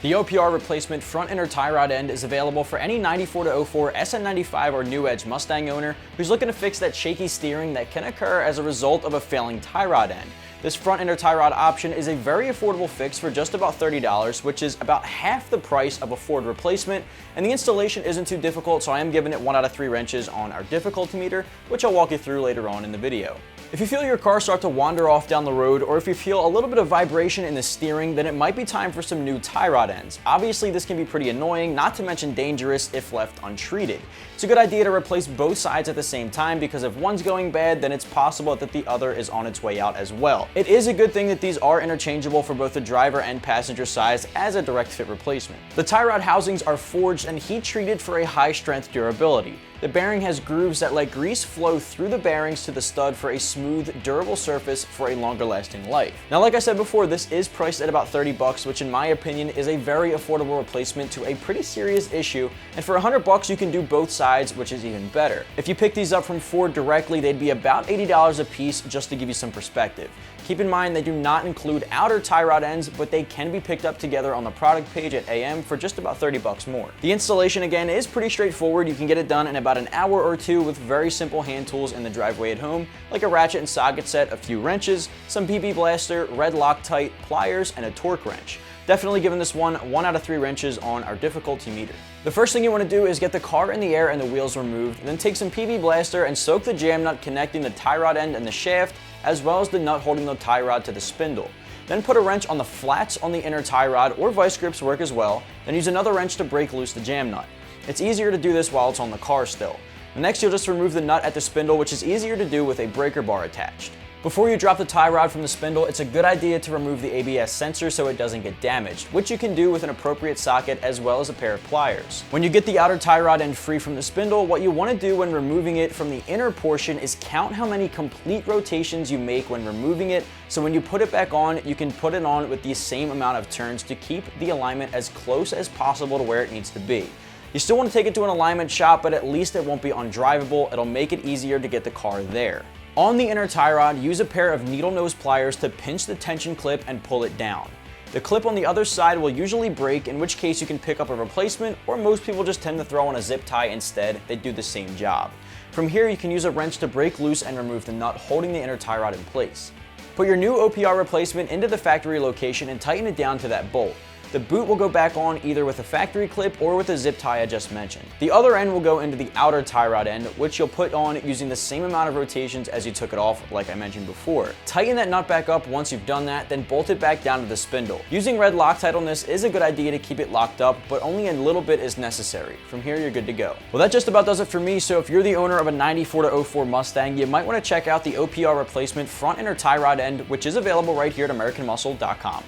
The OPR replacement front inner tie rod end is available for any 94 to 04 SN95 or New Edge Mustang owner who's looking to fix that shaky steering that can occur as a result of a failing tie rod end. This front inner tie rod option is a very affordable fix for just about $30, which is about half the price of a Ford replacement, and the installation isn't too difficult, so I am giving it 1 out of 3 wrenches on our difficulty meter, which I'll walk you through later on in the video. If you feel your car start to wander off down the road, or if you feel a little bit of vibration in the steering, then it might be time for some new tie rod ends. Obviously, this can be pretty annoying, not to mention dangerous if left untreated. It's a good idea to replace both sides at the same time, because if one's going bad, then it's possible that the other is on its way out as well. It is a good thing that these are interchangeable for both the driver and passenger sides as a direct fit replacement. The tie rod housings are forged and heat treated for a high strength durability. The bearing has grooves that let grease flow through the bearings to the stud for a smooth, durable surface for a longer lasting life. Now, like I said before, this is priced at about $30, which in my opinion is a very affordable replacement to a pretty serious issue, and for $100 you can do both sides, which is even better. If you pick these up from Ford directly, they'd be about $80 a piece, just to give you some perspective. Keep in mind they do not include outer tie rod ends, but they can be picked up together on the product page at AM for just about $30 more. The installation again is pretty straightforward. You can get it done in about an hour or two with very simple hand tools in the driveway at home, like a ratchet and socket set, a few wrenches, some PB Blaster, red Loctite, pliers, and a torque wrench. Definitely giving this one 1 out of 3 wrenches on our difficulty meter. The first thing you want to do is get the car in the air and the wheels removed, then take some PB Blaster and soak the jam nut connecting the tie rod end and the shaft, as well as the nut holding the tie rod to the spindle. Then put a wrench on the flats on the inner tie rod, or vice grips work as well, then use another wrench to break loose the jam nut. It's easier to do this while it's on the car still. Next, you'll just remove the nut at the spindle, which is easier to do with a breaker bar attached. Before you drop the tie rod from the spindle, it's a good idea to remove the ABS sensor so it doesn't get damaged, which you can do with an appropriate socket as well as a pair of pliers. When you get the outer tie rod end free from the spindle, what you want to do when removing it from the inner portion is count how many complete rotations you make when removing it, so when you put it back on, you can put it on with the same amount of turns to keep the alignment as close as possible to where it needs to be. You still want to take it to an alignment shop, but at least it won't be undrivable. It'll make it easier to get the car there. On the inner tie rod, use a pair of needle nose pliers to pinch the tension clip and pull it down. The clip on the other side will usually break, in which case you can pick up a replacement, or most people just tend to throw on a zip tie instead. They do the same job. From here, you can use a wrench to break loose and remove the nut holding the inner tie rod in place. Put your new OPR replacement into the factory location and tighten it down to that bolt. The boot will go back on either with a factory clip or with a zip tie I just mentioned. The other end will go into the outer tie rod end, which you'll put on using the same amount of rotations as you took it off, like I mentioned before. Tighten that nut back up once you've done that, then bolt it back down to the spindle. Using red Loctite on this is a good idea to keep it locked up, but only a little bit is necessary. From here, you're good to go. Well, that just about does it for me, so if you're the owner of a 94 to 04 Mustang, you might want to check out the OPR replacement front inner tie rod end, which is available right here at AmericanMuscle.com.